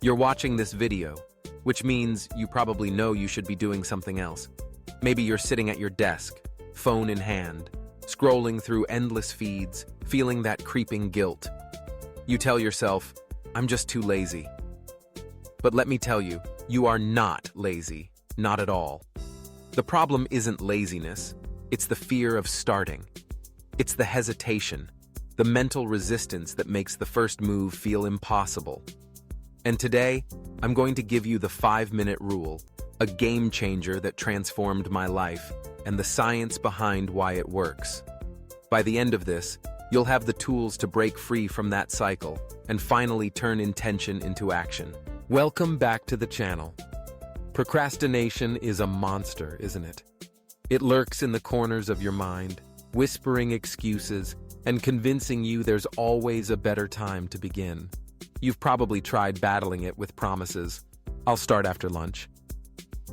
You're watching this video, which means you probably know you should be doing something else. Maybe you're sitting at your desk, phone in hand, scrolling through endless feeds, feeling that creeping guilt. You tell yourself, I'm just too lazy. But let me tell you, you are not lazy, not at all. The problem isn't laziness, it's the fear of starting. It's the hesitation, the mental resistance that makes the first move feel impossible. And today, I'm going to give you the 5-minute rule, a game changer that transformed my life, and the science behind why it works. By the end of this, you'll have the tools to break free from that cycle and finally turn intention into action. Welcome back to the channel. Procrastination is a monster, isn't it? It lurks in the corners of your mind, whispering excuses and convincing you there's always a better time to begin. You've probably tried battling it with promises. I'll start after lunch.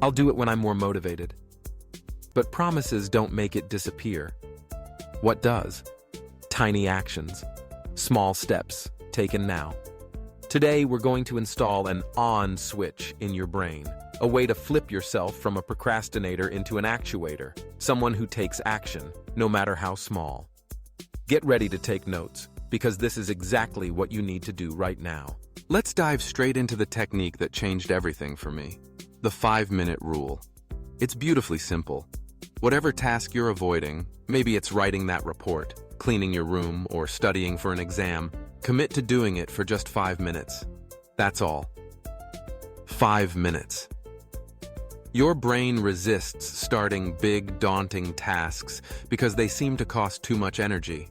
I'll do it when I'm more motivated. But promises don't make it disappear. What does? Tiny actions, small steps taken now. Today, we're going to install an on switch in your brain, a way to flip yourself from a procrastinator into an actuator, someone who takes action, no matter how small. Get ready to take notes, because this is exactly what you need to do right now. Let's dive straight into the technique that changed everything for me, the 5-minute rule. It's beautifully simple. Whatever task you're avoiding, maybe it's writing that report, cleaning your room, or studying for an exam, commit to doing it for just 5 minutes. That's all. 5 minutes. Your brain resists starting big, daunting tasks because they seem to cost too much energy.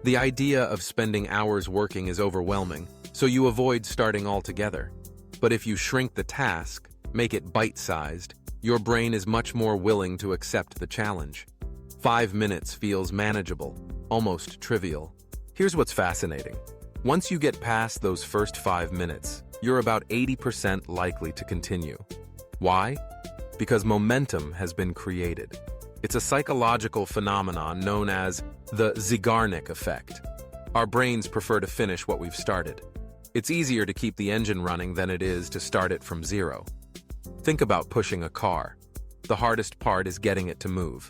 The idea of spending hours working is overwhelming, so you avoid starting altogether. But if you shrink the task, make it bite-sized, your brain is much more willing to accept the challenge. 5 minutes feels manageable, almost trivial. Here's what's fascinating. Once you get past those first 5 minutes, you're about 80% likely to continue. Why? Because momentum has been created. It's a psychological phenomenon known as the Zeigarnik effect. Our brains prefer to finish what we've started. It's easier to keep the engine running than it is to start it from zero. Think about pushing a car. The hardest part is getting it to move.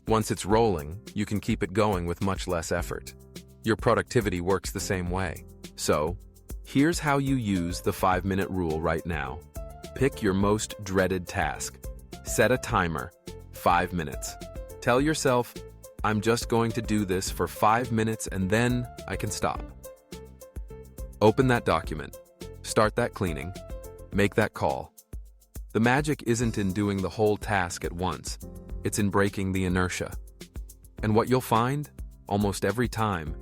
Once it's rolling, you can keep it going with much less effort. Your productivity works the same way. So, here's how you use the 5-minute rule right now. Pick your most dreaded task. Set a timer, 5 minutes. Tell yourself, I'm just going to do this for 5 minutes and then I can stop. Open that document, start that cleaning, make that call. The magic isn't in doing the whole task at once, it's in breaking the inertia. And what you'll find, almost every time,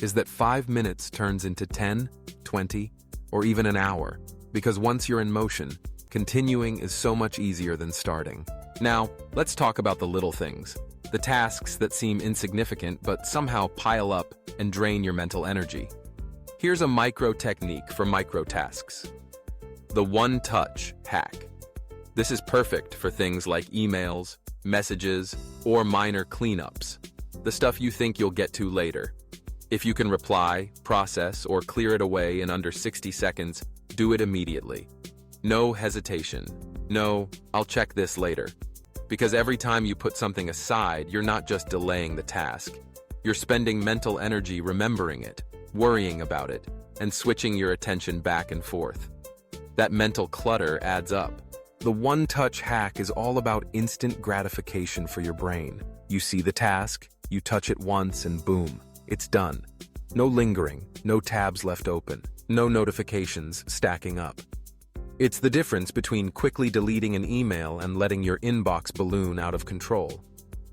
is that 5 minutes turns into 10, 20, or even an hour, because once you're in motion, continuing is so much easier than starting. Now, let's talk about the little things, the tasks that seem insignificant but somehow pile up and drain your mental energy. Here's a micro technique for micro tasks. The one-touch hack. This is perfect for things like emails, messages, or minor cleanups, the stuff you think you'll get to later. If you can reply, process, or clear it away in under 60 seconds, do it immediately. No hesitation. No, I'll check this later. Because every time you put something aside, you're not just delaying the task. You're spending mental energy remembering it, worrying about it, and switching your attention back and forth. That mental clutter adds up. The one-touch hack is all about instant gratification for your brain. You see the task, you touch it once, and boom, it's done. No lingering, no tabs left open, no notifications stacking up. It's the difference between quickly deleting an email and letting your inbox balloon out of control.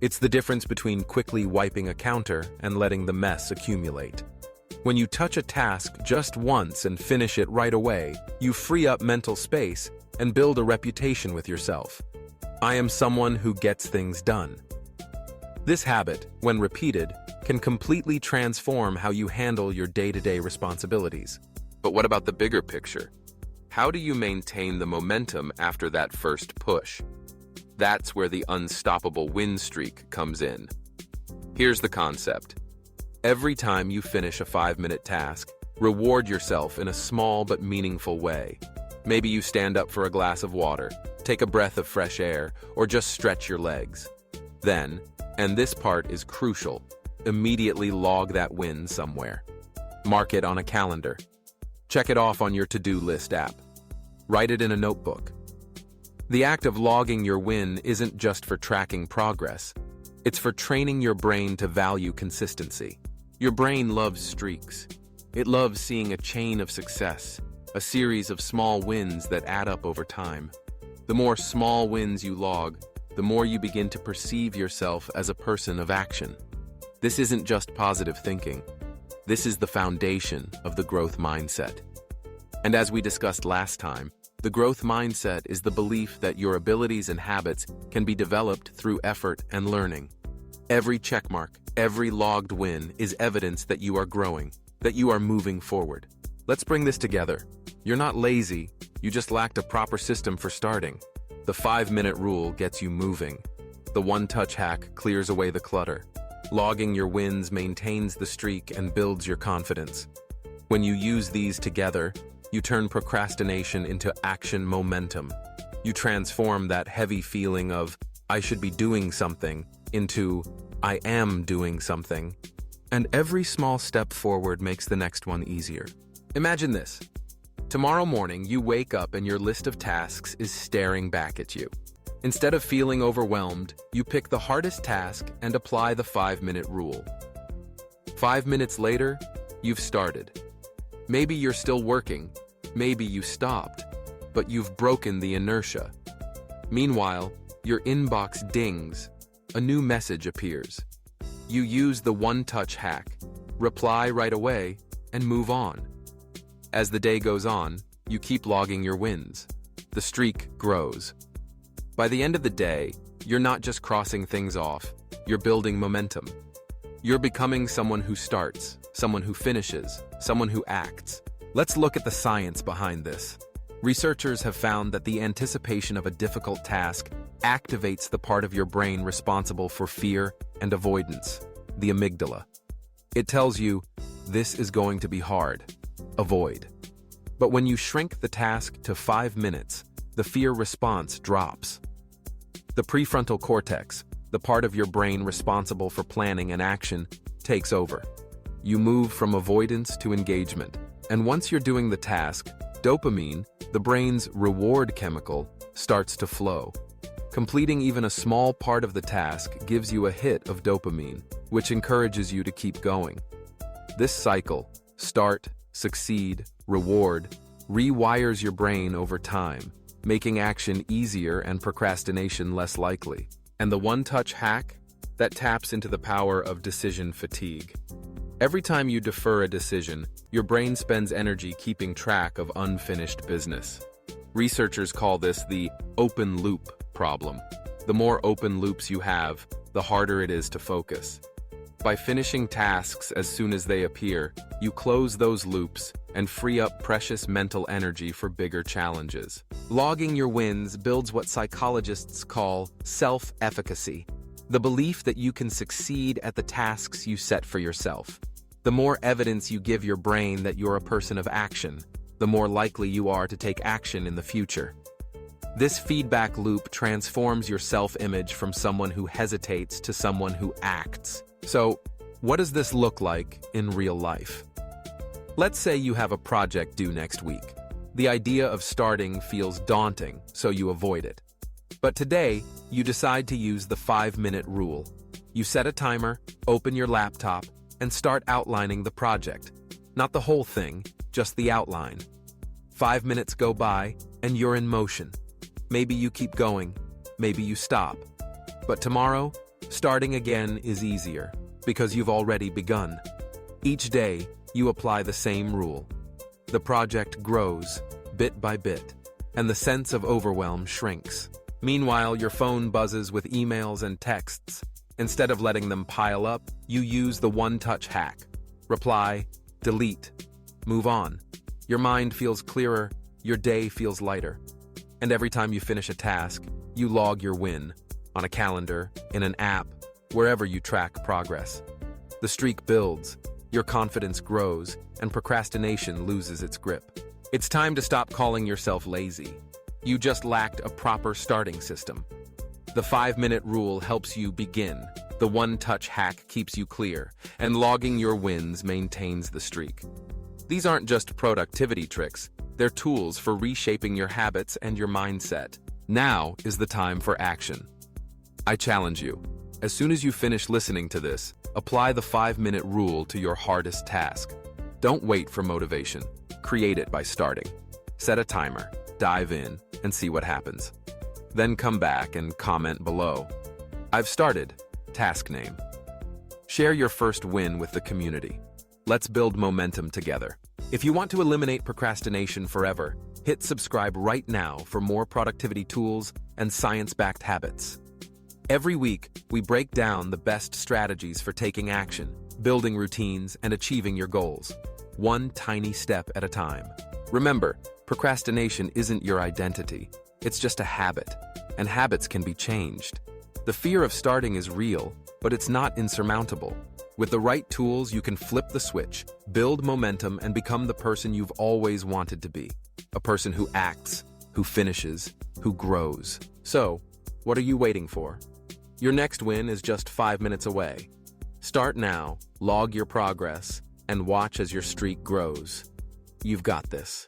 It's the difference between quickly wiping a counter and letting the mess accumulate. When you touch a task just once and finish it right away, you free up mental space and build a reputation with yourself. I am someone who gets things done. This habit, when repeated, can completely transform how you handle your day-to-day responsibilities. But what about the bigger picture? How do you maintain the momentum after that first push? That's where the unstoppable win streak comes in. Here's the concept. Every time you finish a 5-minute task, Reward yourself in a small but meaningful way. Maybe you stand up for a glass of water, take a breath of fresh air, or just stretch your legs. Then, and this part is crucial, immediately log that win somewhere. Mark it on a calendar. Check it off on your to-do list app. Write it in a notebook. The act of logging your win isn't just for tracking progress. It's for training your brain to value consistency. Your brain loves streaks. It loves seeing a chain of success, a series of small wins that add up over time. The more small wins you log, the more you begin to perceive yourself as a person of action. This isn't just positive thinking. This is the foundation of the growth mindset. And as we discussed last time, the growth mindset is the belief that your abilities and habits can be developed through effort and learning. Every checkmark, every logged win is evidence that you are growing, that you are moving forward. Let's bring this together. You're not lazy, you just lacked a proper system for starting. The 5-minute rule gets you moving. The one-touch hack clears away the clutter. Logging your wins maintains the streak and builds your confidence. When you use these together, you turn procrastination into action momentum. You transform that heavy feeling of, I should be doing something, into, I am doing something. And every small step forward makes the next one easier. Imagine this. Tomorrow morning, you wake up and your list of tasks is staring back at you. Instead of feeling overwhelmed, you pick the hardest task and apply the 5-minute rule. 5 minutes later, you've started. Maybe you're still working, maybe you stopped, but you've broken the inertia. Meanwhile, your inbox dings, a new message appears. You use the one-touch hack, reply right away, and move on. As the day goes on, you keep logging your wins. The streak grows. By the end of the day, you're not just crossing things off, you're building momentum. You're becoming someone who starts, someone who finishes, someone who acts. Let's look at the science behind this. Researchers have found that the anticipation of a difficult task activates the part of your brain responsible for fear and avoidance, the amygdala. It tells you, this is going to be hard. Avoid. But when you shrink the task to 5 minutes, the fear response drops. The prefrontal cortex, the part of your brain responsible for planning and action, takes over. You move from avoidance to engagement. And once you're doing the task, dopamine, the brain's reward chemical, starts to flow. Completing even a small part of the task gives you a hit of dopamine, which encourages you to keep going. This cycle, start, succeed, reward, rewires your brain over time, making action easier and procrastination less likely. And the one-touch hack? That taps into the power of decision fatigue. Every time you defer a decision, your brain spends energy keeping track of unfinished business. Researchers call this the open loop problem. The more open loops you have, the harder it is to focus. By finishing tasks as soon as they appear, you close those loops and free up precious mental energy for bigger challenges. Logging your wins builds what psychologists call self-efficacy, the belief that you can succeed at the tasks you set for yourself. The more evidence you give your brain that you're a person of action, the more likely you are to take action in the future. This feedback loop transforms your self-image from someone who hesitates to someone who acts. So, what does this look like in real life? Let's say you have a project due next week. The idea of starting feels daunting, so you avoid it. But today, you decide to use the 5-minute rule. You set a timer, open your laptop, and start outlining the project. Not the whole thing, just the outline. 5 minutes go by, and you're in motion. Maybe you keep going, maybe you stop. But tomorrow, starting again is easier, because you've already begun. Each day, you apply the same rule. The project grows, bit by bit, and the sense of overwhelm shrinks. Meanwhile, your phone buzzes with emails and texts. Instead of letting them pile up, you use the one-touch hack. Reply, delete, move on. Your mind feels clearer, your day feels lighter. And every time you finish a task, you log your win on a calendar, in an app, wherever you track progress. The streak builds, your confidence grows, and procrastination loses its grip. It's time to stop calling yourself lazy. You just lacked a proper starting system. The 5-minute rule helps you begin. The one-touch hack keeps you clear, and logging your wins maintains the streak. These aren't just productivity tricks, they're tools for reshaping your habits and your mindset. Now is the time for action. I challenge you. As soon as you finish listening to this, apply the 5-minute rule to your hardest task. Don't wait for motivation. Create it by starting. Set a timer, dive in, and see what happens. Then come back and comment below. I've started. Task name. Share your first win with the community. Let's build momentum together. If you want to eliminate procrastination forever, hit subscribe right now for more productivity tools and science-backed habits. Every week, we break down the best strategies for taking action, building routines, and achieving your goals, one tiny step at a time. Remember, procrastination isn't your identity. It's just a habit, and habits can be changed. The fear of starting is real, but it's not insurmountable. With the right tools, you can flip the switch, build momentum, and become the person you've always wanted to be. A person who acts, who finishes, who grows. So, what are you waiting for? Your next win is just 5 minutes away. Start now, log your progress, and watch as your streak grows. You've got this.